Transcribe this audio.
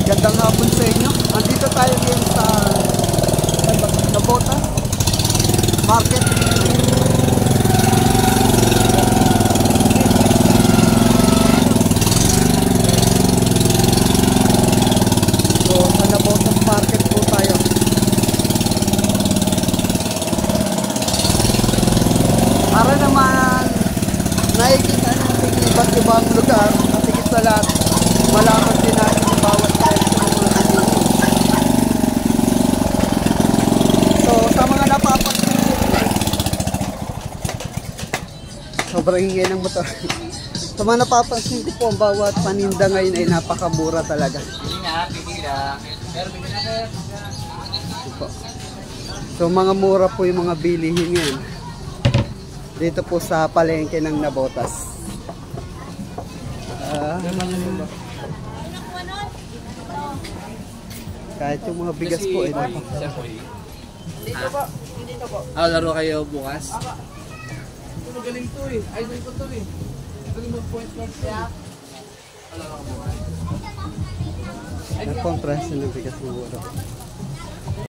Gandang hapon sa inyo. Andito tayo ngayon sa Nabotas Market. So sa Nabotas Market po tayo. Para naman nakikita natin iba't ibang lugar at higit sa lahat malaman din natin yung bawat tayo sa mga binili. So sa mga napapansin sobrang ingay ng motor. Sa mga napapansin ko po ang bawat paninda ngayon ay napakamura talaga. So mga mura po yung mga bilihin ngayon dito po sa palengke ng Nabotas. Kahit yung mga bigas po ay napakasarap. Dito po. Dito po. Laro kayo bukas? Magaling to eh. Idol ko to eh. Magaling mag-point lang siya. Laro ka bukas? Nagkontrasyon ng bigas ng mura.